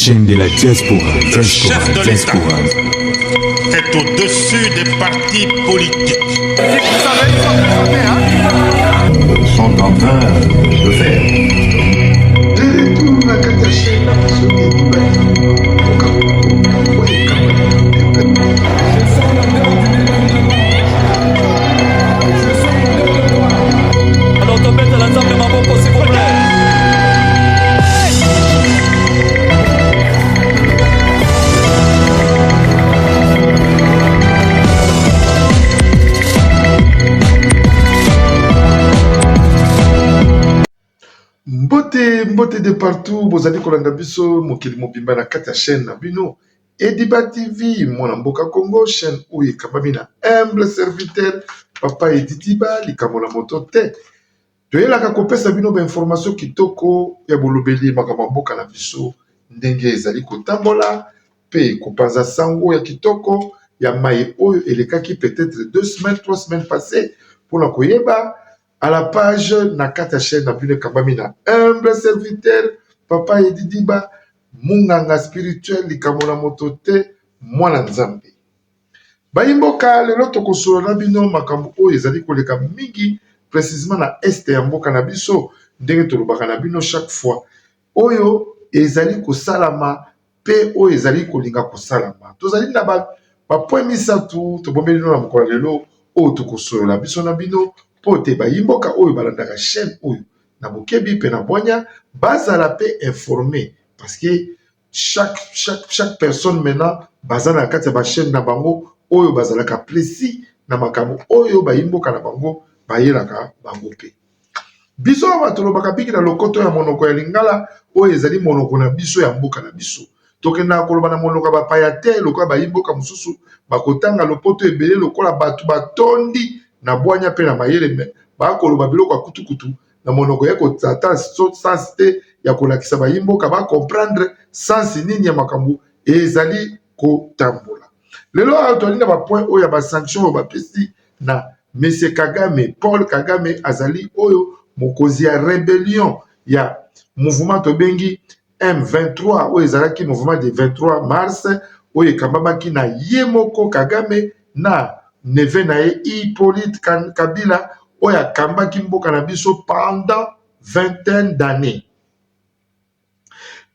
chaîne de la diaspora. Le chef de l'État est au-dessus des partis politiques. Ils sont en train de faire. Alors topete la nzambe maboko s'il vous plaît. Mbote de partout, bozali kolanda biso mokili mobimba na kati ya chaîne na bino Ediba TV, mwana mboka Congo, chaîne oyo ekambami na humble serviteur Papa Ediba likambo na moto te. Toyelaka kopesa bino ba information kitoko ya bolobeli makambo mboka na biso ndenge ezali kotambola pe kopanza sango ya kitoko ya maye oyo elekaki peut-être 2 semaines 3 semaines passées pour la koyeba à la page na kata chaîne na bino kambami na humble serviteur Papa Ediba munganga spirituel likambo na moto te mwana nzambe. Bayimboka lelo tokosolo na bino makambo oyo ezali koleka mingi précisément na este ya mboka na biso ndenge tolobaka na bino chaque fois oyo ezali kosalama pe oyo ezali kolinga kosalama. Tozali na ba point misatu tobombeli na mokolo lelo oyo tokosolo biso na bino po te bayimboka oyo balandaka chaîne oyo na bokebi pe na bwanya bazala pe informé parce que chaque personne maintenant bazana na kati ya ba chaîne na bango oyo bazalaka précis na makambo oyo bayimboka na bango bayelaka bango pe. Biso batolobaka biki na lokoto ya monoko ya lingala oyo ezali monoko na biso ya mboka na biso. Tokenda koloba na monoko ba paya te lokola bayimboka mususu bakotanga lopoto ebele lokola batu batondi na bwanya pe na mayele me bakoloba biloko ya kutukutu na monoko ya kotata sens te ya kolakisa bayimboka ba comprendre sens nini ya makambo ezali kotambola. Lelo ayo tolinga ba point oyo ya ba sanction oyo bapesi na Monsieur Kagame, Paul Kagame azali oyo mokozi ya rébellion ya mouvement tobengi M23 oyo ezalaki mouvement de 23 mars oyo ekambamaki na ye moko Kagame na neve na ye Hippolyte Kabila oyo akambaki mboka na biso pendant vingtaine d'années.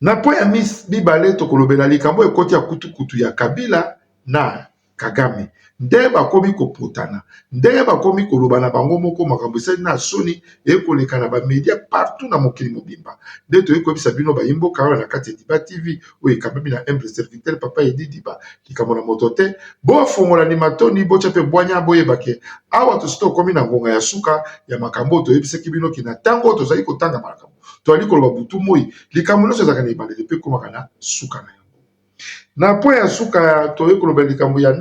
Na po ya mibale tokolobela likambo ekoti ya kutukutu ya Kabila na Kagame. Ndenge bakomi kopotana, ndenge bakomi koloba na bango moko makambo esali na soni ekoleka na bamedia partout na mokili mobimba. Nde toyebisa bino bayimboka oyo na kati ya Ediba TV oyo ekambami na humble serviteur Papa Ediba likambo na moto te bofongola ni matoni bocha pe bwanya boyebake awa tosi tokomi na ngonga ya suka ya makambo toyebisaki bino kina ntango tozali kotanga makambo toali koloba butu moi likambo nyonso ezalaka na ebandeli mpe komaka na suka na yango. Na po ya suka toyei koloba likambo ya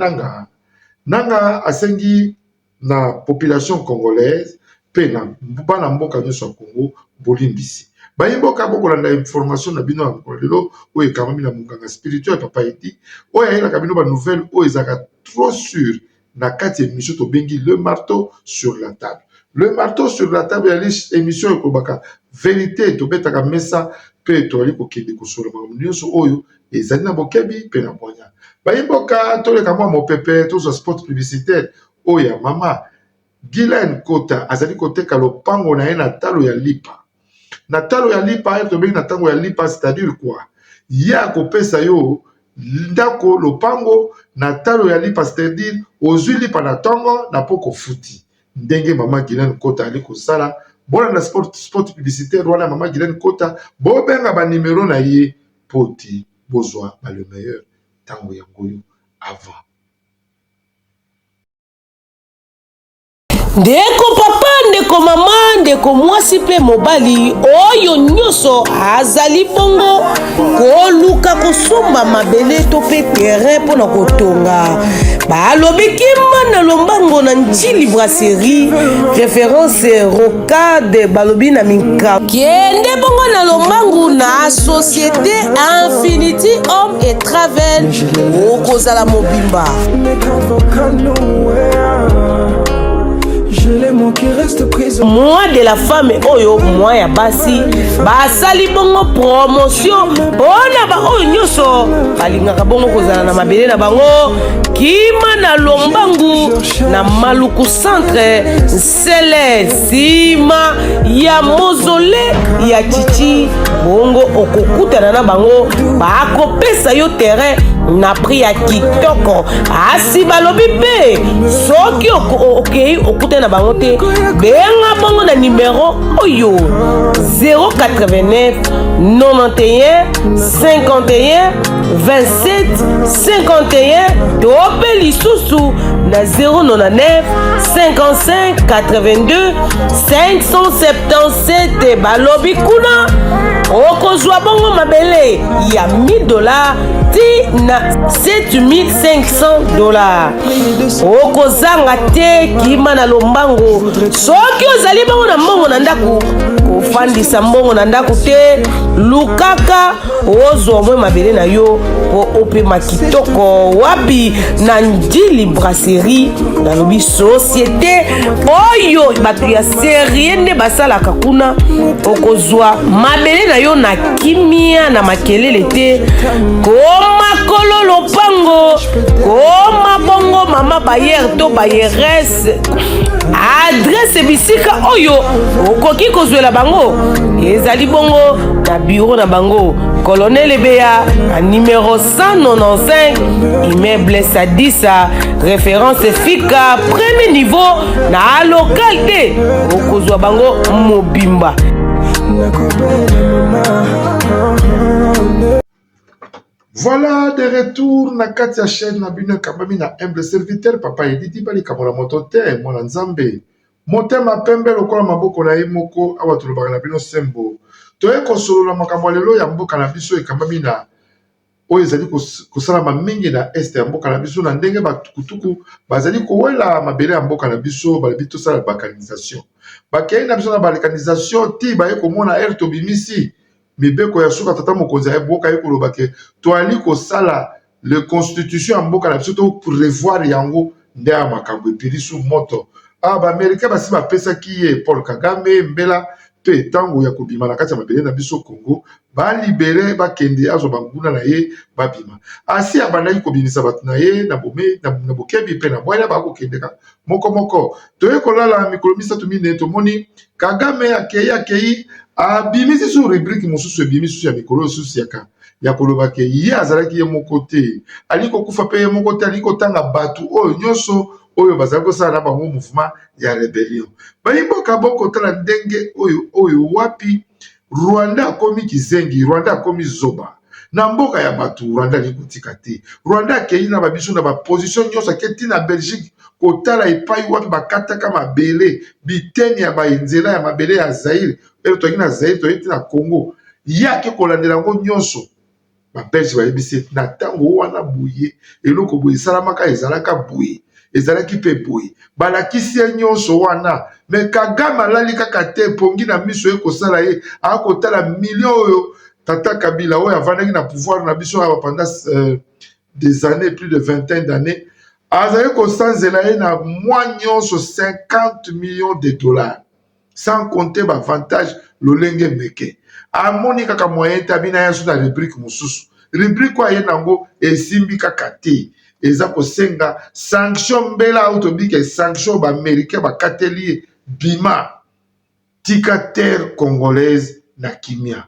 nanga asengi na population congolaise pe na bana mboka nyonso ya Congo bolimbisi bayimboka bokolanda information na bino ya mokolo lelo oyo ekamami na munganga spirituel Papa Edi oyo ayelaka bino ba nouvelle oyo ezalaka trop sûr na kati ya émission tobengi le marteau sur la table. Le marteau sur la table ya émission ekobaka vérité tobetaka mesa pe toali kokende kosolo makambo nyonso oyo ezali na bokebi pe na bwanya. Bayimboka toleka mwa mopepe tozwa spot publicitaire oyo ya mama Guylaine Kota azali koteka lopango na ye na talo ya lipa. Na talo ya lipa tobengi na tango ya lipa c'est-à-dire quoi? Ye akopesa yo ndako lopango na talo ya lipa c'est-à-dire ozwi lipa na tongo na poko futi. Ndenge mama Guylaine Kota ali kosala bona na spot publicitaire wana mama Guylaine Kota bobenga ba numéro na ye poti bozwa ba le meilleur tango ya ngoyo avant. Ndeko papa ndeko mama ndeko mwasi pe mobali oyo nyonso azali bongo koluka kosomba mabele to pe terrain pona kotonga balobi kimba na lombango na Njili brasserie référence rocade balobi na minka kende bongo na lombango na société Infinity Home et Travel okozala mobimba. Moi de la femme oyo moi ya basi basali bongo promotion bona ba oyo nyonso balingaka bongo kozala na mabele na bango kima na Lombangu na Maluku centre nsele nsima ya mozole ya Chichi bongo okokutana na bango bakopesa yo terrain na prix ya kitoko asi balobi pe soki okei okutana na bango te benga bongo na numero oyo 089 91 51 27 51 tope lisusu na 099 55 82 577 balobi kuna okozwa bongo mabele ya $1000 ti na $7500 okozanga te kima na Lombangu soki ozali bongo na mbongo na ndaku kofandisa mbongo na ndaku te lukaka ozwa mwe mabele na yo po opema kitoko wapi na Njili brasserie nalobi société oyo bato ya serie nde basalaka kuna okozwa mabele na yo na kimia na makelele te koma kololo pango koma bongo mama bayer to bayerese adresse bisika oyo okoki kozwela bango ezali bongo na bureau na bango Colonel Ebea à numéro 195 immeuble Sadissa référence FICA premier niveau na localité okozwa bango mobimba. Voilà de retour na Katia chaîne na bino kamami na humble serviteur papa Edidi bali kamona motote mona nzambe motema pembe lokola maboko na ye moko awa tulobaka na bino sembo toye kosolola makambo lelo ya mboka na biso ekamami na oyo ezali kosalama mingi na este ya mboka na biso na ndenge batukutuku bazali kowela mabele ya mboka na biso balobi tosala balkanisation bakei na biso na balkanisation ti baye komona ere tobimisi mibeko ya suka tata mokonzi ya mboka ye koloba ke toali kosala le constitution ya mboka na biso to prévoir yango nde ya makambo epilisu moto baamerikain basi bapesaki ye Paul Kagame mbela mpe ntango ya kobima na kati ya mabele na biso Congo balibere bakende azwa banguna na ye babima asi abandaki kobimisa bato na ye na bokebi mpe na bwanya bakokendeka mokomoko toye kolala mikolo misato mine tomoni Kagame akei abimisi su rubrique mosusu ebimi susu ya mikolo susu ya koloba ke ye azalaki ye moko te ali kokufa mpe ye moko te ali kotanga bato oyo nyonso oyo bazali kosala na bango mouvement ya rebellion bayimboka bokotala ndenge oyo wapi Rwanda akomi kizengi Rwanda akomi zoba na mboka ya bato Rwanda ali kotika te Rwanda akei na babiso na baposition nyonso aketi na Belgique kotala epai wapi bakataka mabele biteni ya bainzela ya mabele ya Zaire elo toki na Zaire toyeti na Congo yake kolandela yango nyonso babelge bayebisi na ntango wana boye eloko boye esalamaka ezalaka boye ezalaki mpe boye balakisi ye nyonso wana me Kagame alali kaka te pongi na miso ye kosala ye akotala million oyo tata Kabila oyo avandaki na pouvoir na biso awa pendant des années plus de vingtaine d'années azali kosanzela ye na mwa nyonso 50 millions de dollars sans compter bavantage lolenge meke amoni kaka moyen te abina ya so na rubrique mosusu rubrique oyo aye nango esimbi kaka te eza kosenga sanction mbela oyo tobike sanction baaméricain bakateli ye bima tika terre congolaise na kimia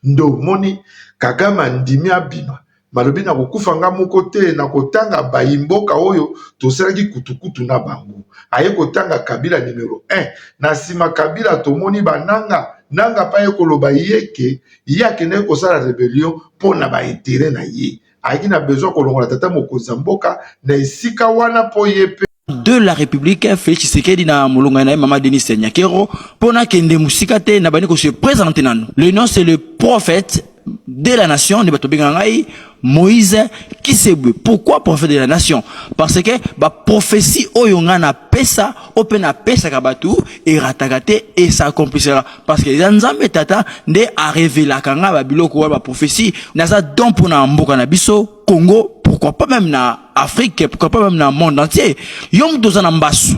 ndo moni Kagame andimi abima malobi na kokufa nga moko te na kotanga bayimboka oyo tosalaki kutukutu na bango aye kotanga Kabila numéro 1 na nsima Kabila tomoni bananga nanga pa ye koloba yeke yakende kosala rebellion mpo na baintere na ye ayaki na besoin kolongola tata mokonzi ya mboka na esika wana mpo ye pe de la République Félix Tshisekedi na molonga na Mama Denis Nyakero pona kende musika te na bani ko se présenter nanu. Le nom c'est le prophète de la nation de Batobengangai Moïse Kisebwe. Pourquoi prophète de la nation? Parce que ba prophétie oyonga na pesa opena pesa kabatu et ratakate et ça accomplira parce que nzambe tata nde a révélé kanga ba biloko ba prophétie na ça don pour na mboka na biso Congo, pourquoi pas même na Afrique, pourquoi pas même dans le monde entier. Yong dozana mbasu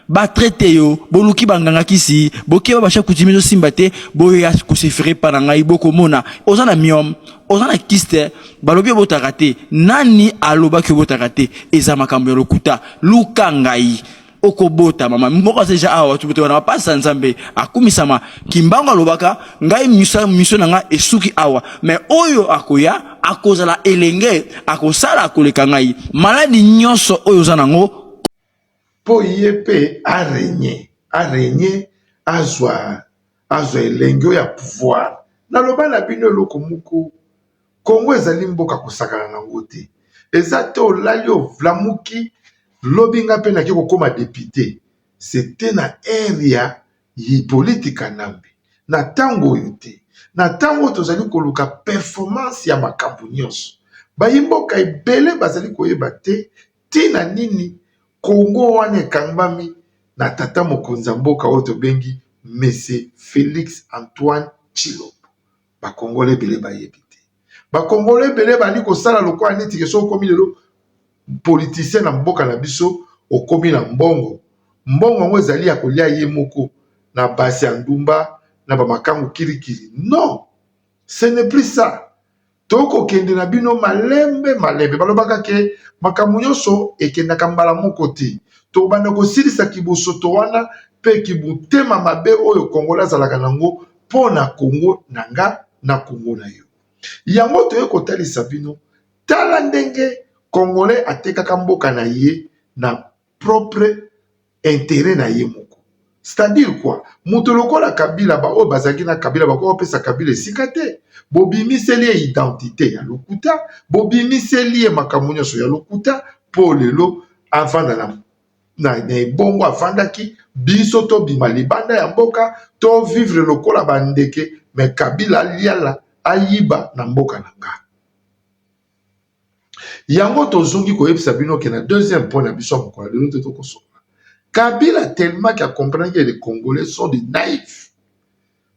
ba traité yo boluki banganga kisi boke ba cha kutimizo simbate boya kusifiri panangai boko mona ozana miom ozana kiste balobi botakate nani aloba ke botakate eza makambo lokuta lukangai okobota mama mboko seja awa tubuto wana pasa nzambe akumisama kimbango alobaka ngai miso nanga esuki awa mais oyo akoya akozala elenge akosala akoleka ngai maladi nyonso oyo zanango po yepe arégner azwa elenge ya pouvoir na loba na bino eloko moko Kongo ezali mboka kosakana nango te eza te olali ovlamuki lobinga pe naki kokoma député c'était na area yi politika nambe na tango oyo te na tango tozali koluka performance ya makambo nyonso bayimboka ebele bazali koyeba te tina nini Kongo wana ekangami na tata mokonzi mboka oyo tobengi Monsieur Félix Antoine Tshilombo bakongole ebele bayebi te bakongole ebele bali kosala lokola neti keso okomi lelo politicien na mboka na biso okomi na mbongo yango ezali ya kolia ye moko na basi ya ndumba na bamakango kirikiri non ce n'est plus ça toko kende na bino malembe balobaka ke makambo nyonso ekendaka mbala moko te tobanda kosilisa kibosoto wana pe kibutema mabe oyo kongola azalaka nango mpo na kongo nanga na kongo na yo yango toye kotalisa bino tala ndenge Congolais atekaka mboka na ye na propre intérêt na ye moko. C'est-à-dire quoi? Mutu lokola Kabila ba o bazaki na Kabila ba ko pesa Kabila sikate. Bobimiseli identité ya lokuta, bobimiseli makambo nyonso ya lokuta po lelo avanda na bongo avandaki biso to bima libanda ya mboka to vivre lokola bandeke mais Kabila liala ayiba na mboka nanga. Yango tozongi koyebisa bino ke na deuxième point na biso mokolo lelo te tokosola. Kabila tellement qu'il a compris que les Congolais sont des naïfs.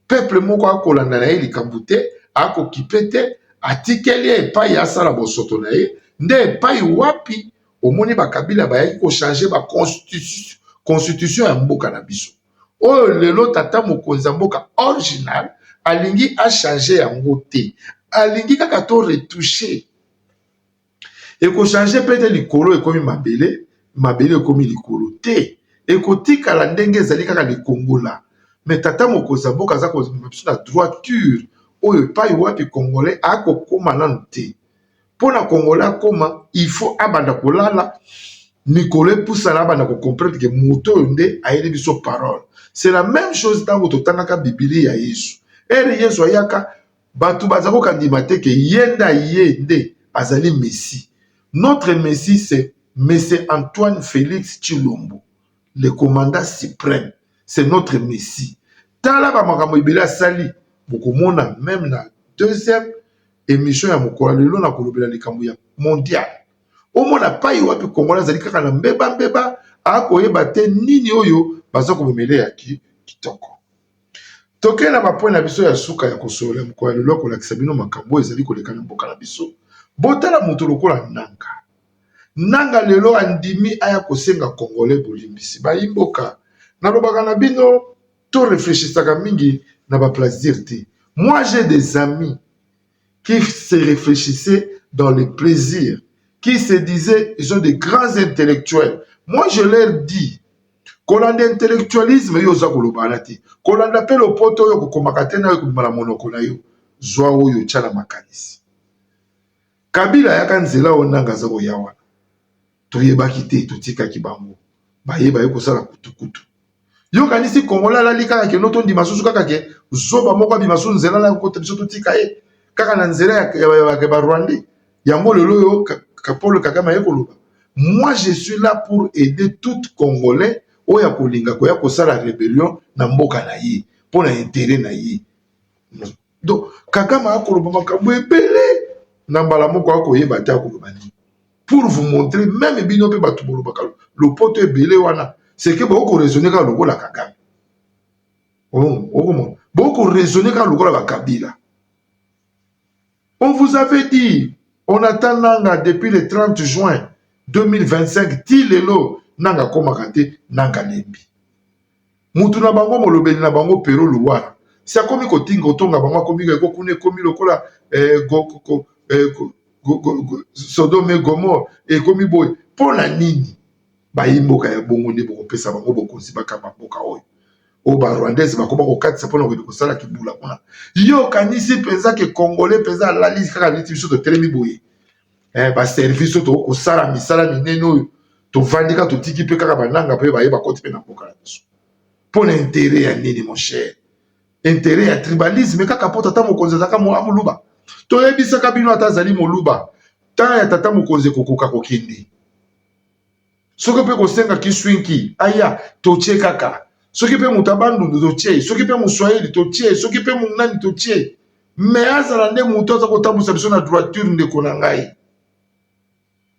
Peuple moko akolanda na ye likambo te akokipe te atikeli epai ya sala bosoto na ye nde epai wapi omoni bakabila bayaki kochanger ba constitution ya mboka na biso oyo lelo tata mokonzi ya mboka original alingi achanger yango te alingi kaka to retoucher ekochange pete likolo ekomi mabele ekomi likolo te ekotikala ndenge ezali kaka likongola mais tata mokonzi ya mboka aza kozala biso na droiture oyo epai wapi congolais akokoma nanu te mpo na congolais akoma il faut abanda kolala mikolo epusana abanda kocomprendre ke moto oyo nde ayeli biso parole. C'est la même chose ntango totangaka bibili ya yesu ere yesu ayaka bato baza kokandima te ke ye nde azali messie. Notre messie c'est Monsieur Antoine Félix Tshilombo, le commandant suprême. C'est notre messie. Tala ba makambo ibela sali bokomona même na deuxième émission ya mokolo lelo na kolobela likambo ya mondial. Omona pai wapi Kongola zali kaka na mbeba akoyeba te nini oyo baza komemele ya kitoko. Toke na ba point na biso ya suka ya kosola mokolo lelo kolakisa bino makambo ezali koleka na mboka na biso. Botala moto lokola nanga lelo andimi aya kosenga congolais bolimbisi bayimboka nalobaka na bino to réfléchissaka mingi na ba plaisir te. Moi j'ai des amis qui se réfléchissaient dans les plaisirs, qui se disaient ils sont des grands intellectuels. Moi je leur dis kolanda intellectualisme yo za kolobana te kolanda pe lopoto yo kokomaka te na yo komala monoko na yo zwa oyo tchala makanisi. Kabila yaka nzela onanga za koyawa toyebaki te totikaki bango bayeba ye kosala kutukutu yo kanisi kongola alali kaka ke noto ndima susu kaka ke zoba moko abima su nzela na kota biso totika ye kaka na nzela ya barwandi yango lelo yo Paul Kagame ye koloba. Moi je suis là pour aider tout Congolais oya kolinga koya kosala rébellion na mboka na ye pour na intérêt na ye. Donc Kagame akoloba makambo ebele na mbala moko akoyeba te akoloba ni pour vous montrer même bino pe batu bolobaka le poto ebele wana c'est que beaucoup raisonner ka lokola Kagame beaucoup raisonner ka lokola ba Kabila. On vous avait dit on attend nanga depuis le 30 juin 2025 ti lelo nanga komaka te nanga lembi mutu na bango molobeli na bango pero luwara si akomi kotinga otonga bango akomi ekokuna ekomi lokola Sodome Gomor ekomi boye mpo na nini bayimboka ya bongo nde bokopesa bango bokonzi bakamba mboka oyo o barwandese bakoma kokatisa mpona kokende kosala kibula kuna yo kanisi mpenza ke congolais mpenza alali kaka neti biso totelemi boye baservice oyo tokosala misala minene oyo tovandika totiki mpe kaka bananga mpe bayeba koti mpe na mboka na biso mpo na intere ya nini mon cher intere ya tribalisme kaka mpo tata mokonzi azalaka amoluba toyebisaka bino ata azali moluba ntan ya tata mokonzi ekokoka kokende soki mpe kosenga kiswinki aya totie kaka soki mpe moto abandundu totie soki mpe moswahili totie soki mpe monani totie me azala nde moto aza kotambusa biso na droiture ndeko na ngai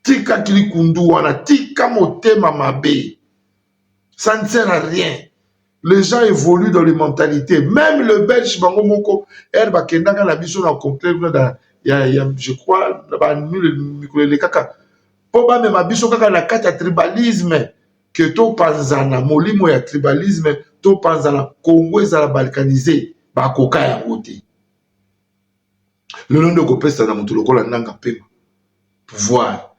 tika kilikundu wana tika motema mabe ça ne sert à rien. Les gens évoluent dans les mentalités. Même le Belge, bango moko, erba kendanga na biso na conclure dans je crois ba le kaka. Po ba me biso kaka na kati ya tribalisme que to panzana molimo ya tribalisme to panzana Congo ezala balkanisé ba koka ya ngote. Le nom de kopesa na mutu lokola nanga pema pouvoir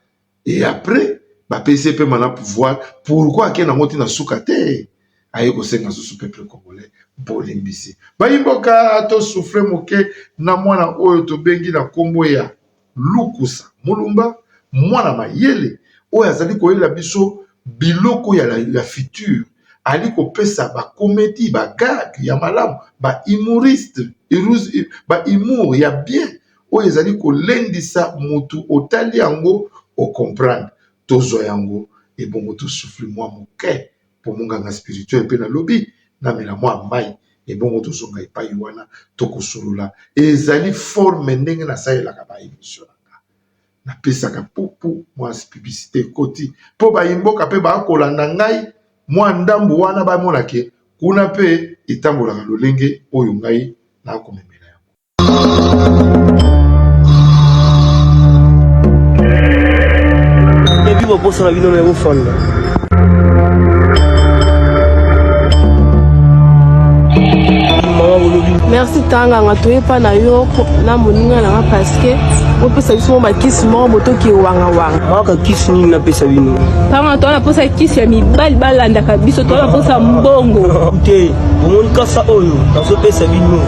et après ba PCP mana pouvoir pourquoi ke na ngoti na sukate aye kosenga susu peuple congolais bolimbisi bayimboka to souffle moke na mwana oyo to bengi na kombo ya Lukusa Mulumba mwana mayele oyo azali koyela biso biloko ya futur ali kopesa ba comédie ba gag ya malamu ba humoriste ba humour ya bien oyo ezali kolendisa mutu otali yango o comprendre tozo yango ebongo to souffle mwa moke pour munganga spirituel pe na lobi na mela mwa mai ebongo to zonga epai wana to kosulula ezali forme ndenge na sayelaka ba émission na pesaka pupu mwa publicité koti po ba imboka pe ba kolanda ngai mwa ndambu wana ba monake kuna pe etambolaka lolenge oyo ngai na komemela yango. Vivo posso na vida não é fone. Merci tanga ngatoye pa na yo na moninga na parce que on peut sa biso ba kiss mo moto ki wanga wanga Maka kiss ni na pesa bino. Tanga to na posa kiss ya mibali balanda kabiso to na posa mbongo. Ute, omoni kasa oyo na so pesa bino.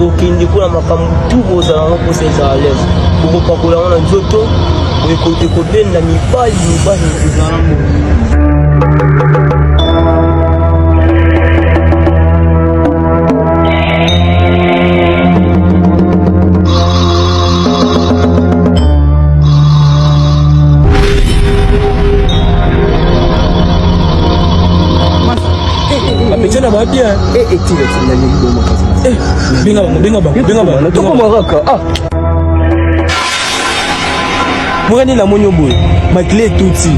O kindi kuna makamu tu boza na posa za l'aise. Boko pakola na nzoto, o kote kote na mibali za na mo. Bien. Et tu Mugani la monyo boy. Ma clé tuti.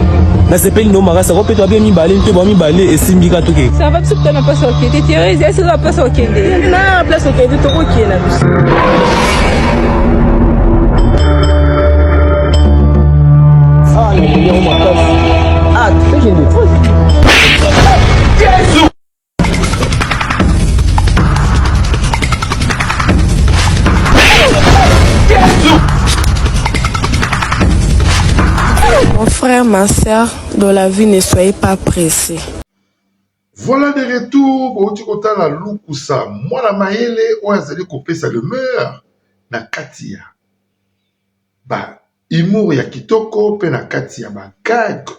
Na sepeli no marasa ko peto bien mi balé mpe ba mi balé esimbi ka toke. Ça va tout na pas ok. T'es tiré, c'est ça pas ok. Na place ok, tu to ok na biso. Ah, le numéro ma place. Ah, tu fais Jésus. Mon frère, ma soeur, dans la vie, ne soyez pas pressés. Voilà de retour au Tikota la Lukusa. Moi la maele o azali kopesa le meilleur na katia. Ba humour ya kitoko pe na katia ba gag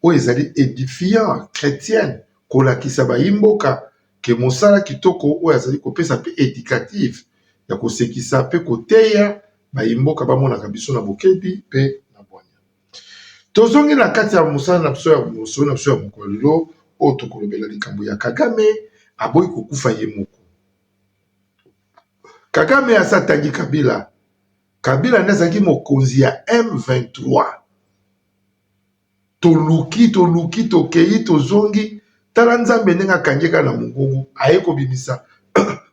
o ezali édifiant chrétienne kolakisa ba imboka ke mosala kitoko o azali kopesa pe éducatif ya kosekisa pe koteya ba imboka ba mona biso na bokebi pe na bwanya. Tozongi na katia mosala na biso ya mokolo oto kolobela likambo ya Kagame aboyi kokufa ye moko. Kagame asatangi Kabila. Kabila nazaki mokonzi ya M23. Toluki tokei tozongi tala nzambe ndenge akangeka na mongongo aye kobimisa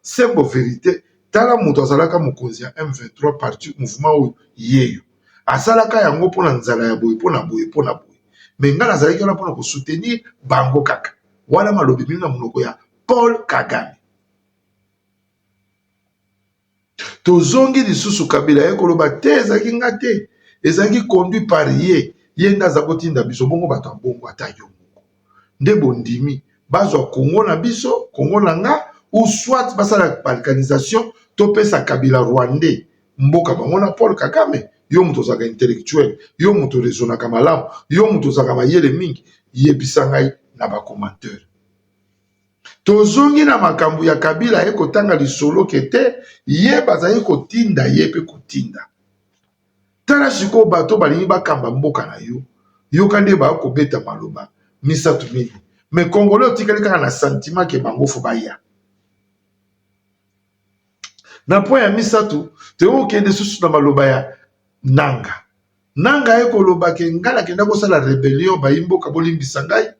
sembo vérité tala moto azalaka mokonzi ya M23 parti mouvement oyo yeyo asalaka yango mpona nzala ya boye mpona boye. mais nga nazalaki wana mpona soutenir bango kaka wana malobi mino na monoko ya Paul Kagame. Tozongi lisusu Kabila ye koloba te ezalaki nga te, ezalaki conduit par ye nda aza kotinda biso bongo bato ya bongo ata yo moko nde bondimi bazwa Kongo na biso, Kongo na nga, ou soit basala balkanisation topesa Kabila rwandais mboka bango na Paul Kagame. Yo muto ozalaka intellectuel, yo muto rezonaka malamu, yo muto ozalaka mayele mingi, yebisa ngai na bakomanteur. Tozongi na makambo ya Kabila ye kotanga lisolo kete ye bazali kotinda ye pe kotinda. Tala siko bato balingi bakamba mboka na yo, yo kande ba kobeta maloba misatu mingi. Mais Congolais otikali kaka na sentiment ke bango fo baya. Na point ya misatu, te okende susu na maloba ya Nanga. Nanga ye koloba ke ngala kenda kosala rebellion ba imboka bolimbisa ngai.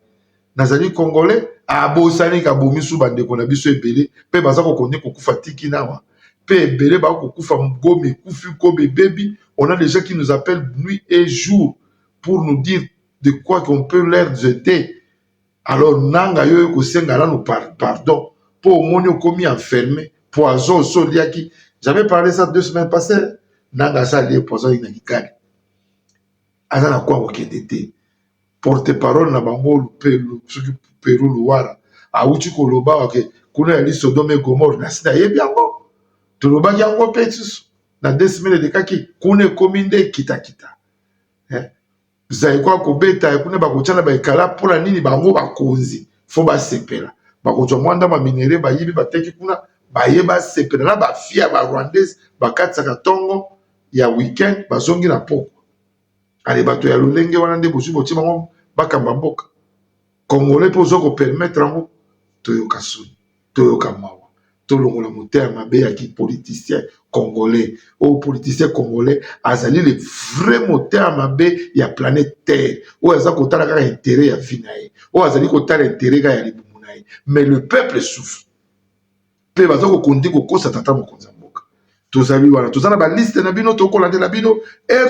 Nazali Congolais abosani ka bomisu bandeko na biso ebele pe baza kokonde kokufa tiki nawa. Pe ebele ba kokufa mgomi kufi ko bebi. On a des gens qui nous appellent nuit et jour pour nous dire de quoi qu'on peut leur jeter. Alors Nanga yo kosenga là nous pardon pour monio komi enfermé poison soliaki. J'avais parlé ça 2 semaines passées. Nanga ça lié poison inakikali. Azana kwa okendete. Porte-parole na bango Peru Luara. Auchi koloba wake kuna yali Sodome Gomorre na sida yebi yango. Toloba yango petus. Na 2 semaines de kaki kune kominde kita. Zaikwa kobeta kuna bakochana baikala pola nini bango bakonzi. Fo ba sepela. Bakochwa mwanda ma minere ba yibi bateki kuna bayeba sepela na ba fia ba rwandaise bakatsaka tongo ya weekend bazongi na poko. Ale bato ya lolenge wana nde bosu boti bango bakamba mboka. Congolais pozo ko permettre ngo toyoka soni, toyoka mawa. Tolongola motema mabe ya ki politicien congolais. O politicien congolais azali le vrai moteur mabe ya planète Terre. O aza kotala kaka intérêt ya finae. O azali kotala intérêt ga ya libumu nae. Mais le peuple souffre. Pe bazo ko kondi ko kosa tata mokonza. Tozali wana tozana ba liste na bino to kolande na bino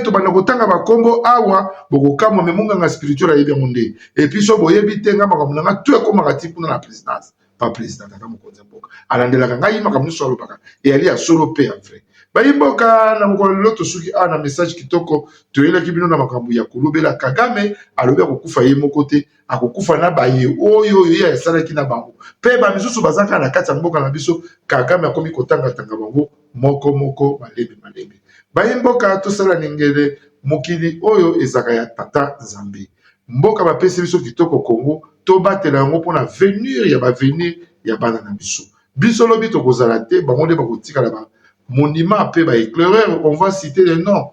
to bana kotanga ba kombo awa boko kamwa memunga nga spirituel ayebi monde et puis so boyebi tenga makambo nga to ekoma kati kuna na présidence pas président tata mokonza mboka alandela ngai makambo so alobaka et ali a solo pe en vrai ba imboka na mokolo loto suki na message kitoko to yela kibino na makambo ya kolobela Kagame alobi akokufa ye mokote akokufa na baye oyo ya salaki na bango pe ba misusu bazaka na kati ya mboka na biso Kagame akomi kotanga tanga bango moko malebe bayimboka tosala ningele mokili oyo ezaka ya tata Nzambe mboka bapesi biso kitoko Congo to batela yango pona venir ya bana na biso lobi tokozala te bango nde bakotikala ba monument pe ba éclaireur on va citer les noms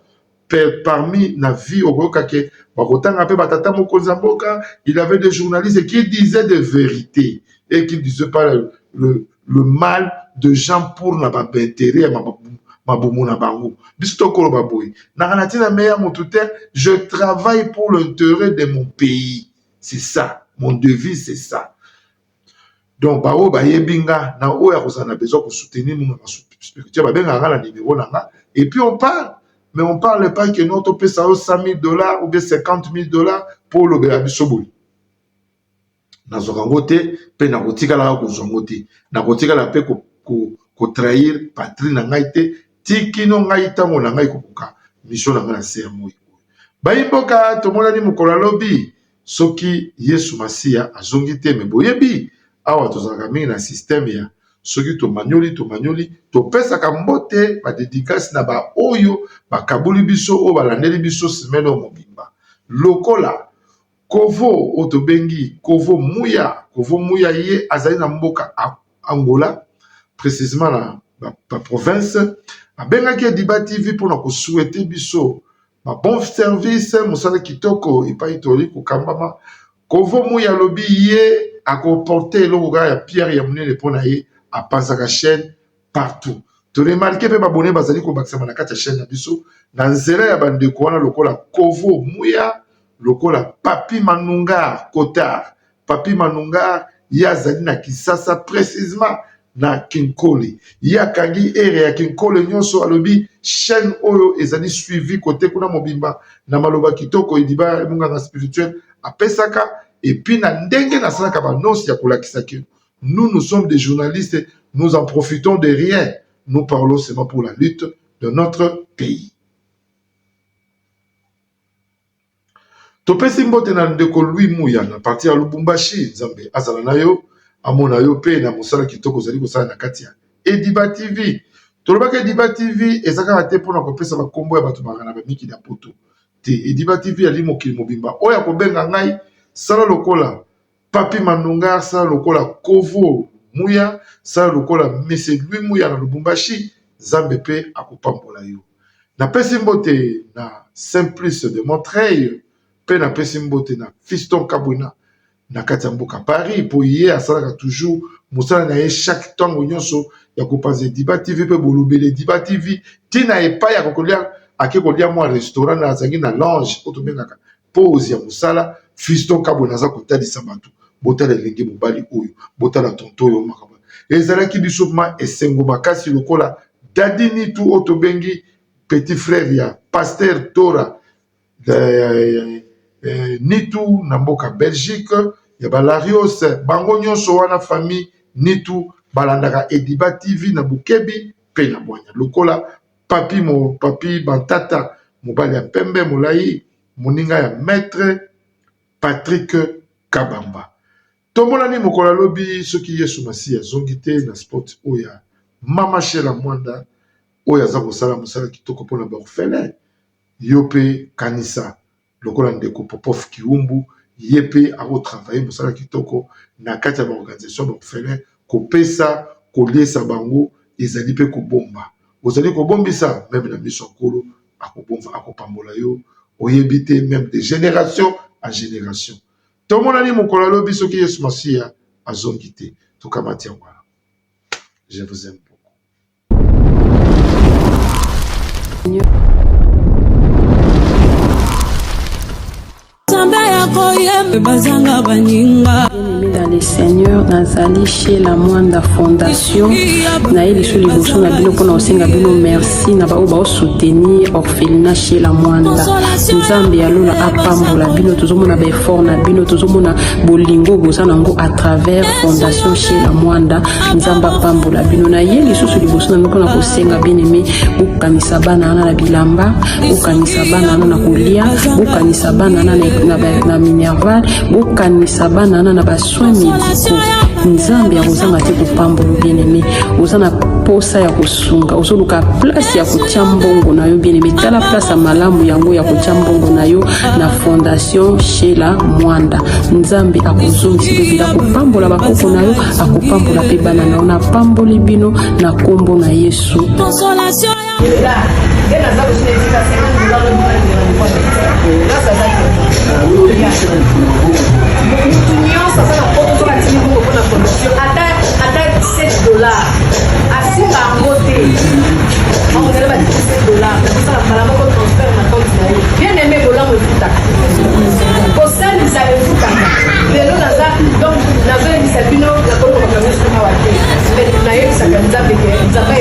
parmi na vie okokake bakotanga pe batata mokonza mboka il avait des journalistes qui disaient des vérités et qui disaient pas le mal de gens pour na ba intérêt ya mabumu na bango bisto kolo baboy na kanatina meya motute je travaille pour l'intérêt de mon pays, c'est ça mon devise, c'est ça. Donc bao ba yebinga na o ya kozana besoin ko soutenir mon spirituel ba benga na numéro nanga et puis on parle. Mais on ne parle pas que notre pays ça $100,000 ou bien $50,000 pour le Béabisoboli. Nazokangote, pe nakotika la kozongote. Nakotika la pe ko trahir patrie na ngaite, tikino ngaita mo na ngai kokuka. Mission na ngana se moi. Baimboka tomona ni mokola lobi, soki Yesu Masia azongite me boyebi, awa tozaka mingi na système ya soki to manyoli to pesa kambote ba dédicace na ba oyo ba kabuli biso o balandeli biso semelo mobimba lokola kovo otobengi kovo muya ye azali na mboka Angola précisément na ba province abengaki Diba TV pour na ko souhaiter biso ba bon service musala kitoko ipai toli ko kambama kovo muya lobi ye akoporter lokoga ya pierre ya munene pona ye à Panzaka chaîne partout. Tu remarques que babone bazali ko bakisa na kati ya chaîne na biso na nzela ya bandeko wana lokola Kovo Muya lokola Papi Manunga Kotar Papi Manunga yazali na Kisasa précisément na Kinkole ya kangi ere ya Kinkole nyonso alobi chaîne oyo ezali suivi côté kuna mobimba na maloba kitoko Diba munga spirituel apesaka et puis na ndenge na salaka ba nosi ya kolakisa ke nous sommes des journalistes, nous en profitons de rien, nous parlons seulement pour la lutte de notre pays. Topesi mbote na ndeko Louis Muya na parti ya Lubumbashi Nzambe azala na yo amona yo pe na mosala kitoko zali kosala na kati ya Ediba TV. Tolobaka Ediba TV ezaka te pona kopesa ba kombo ya bato bakana ba miki na poto. Te Ediba TV ali mokili mobimba oya kobenga ngai sala lokola Papi Manunga, sala lokola Kovo Muya, sala lokola Mese Louis Muya na Lubumbashi Nzambe pe akopambola yo. Na pesi mbote na Simplice de Montreuil pe na pesi mbote na Fiston Kabuna na kati ya mboka Paris po ye asalaka toujours mosala na ye chaque temps nyonso ya kopanza Ediba TV pe bolobele Ediba TV tina epai ya kokolia ake kolia mwa restaurant na azangi na lounge otobengaka pause ya mosala Fiston Kabuna aza kotalisa bato botala elenge mobali oyo botala tonto oyo makaba ezalaki biso ma esengo makasi lokola dadi nitu otobengi petit frère ya Pasteur Tora Nitu na mboka Belgique ya Balarios bango nyonso wana famille Nitu balandaka Ediba TV na Bukebi pe na Bwanya lokola papi Bantata mobali ya pembe molai moninga ya maître Patrick Kabamba. Tomolani mokola lobi soki Yesu Masiya zongi te na sport oya Mama Shela Mwanda oya za kosala mosala kitoko pona ba orphelin yope kanisa lokola ndeko Popov Kiumbu yepe aro travailler mosala kitoko na kati ya ba organisation ba orphelin kopesa koliesa bango ezali pe kobomba ozali kobombisa même na miso nkolo akobomba akopambola yo oyebite même de génération en génération. Tomonani mokolo lobi soki Yesu Masiya azongi te tokamati ya wana. Je vous aime beaucoup. Dans les seigneurs nazali chez la Mwanda Fondation na eli sur liboso na bino pona osenga bino merci na bao bao soutenir orphelinat chez la Mwanda Nzambe alona apambola bino tozomona ba effort na bino tozomona bolingo boza nango à travers Fondation chez la Mwanda Nzambe apambola bino na eli sur liboso na bino pona kosenga bien-aimé bokanisa bana na bilamba bokanisa bana na kolia bokanisa bana na minerval bokanisa bana na bassoins médicaux Nzambe ya kozanga te kopambola bien-aimé ozana posa ya kosunga ozoluka place ya kotia mbongo na yo bien-aimé tala place ya malamu yango ya kotia mbongo na yo na Fondation chez la Mwanda Nzambe akozongisa pe bila kopambola bakoko na yo akopambola pe bana na yo na pamboli bino na kombo na Yesu. Nzambe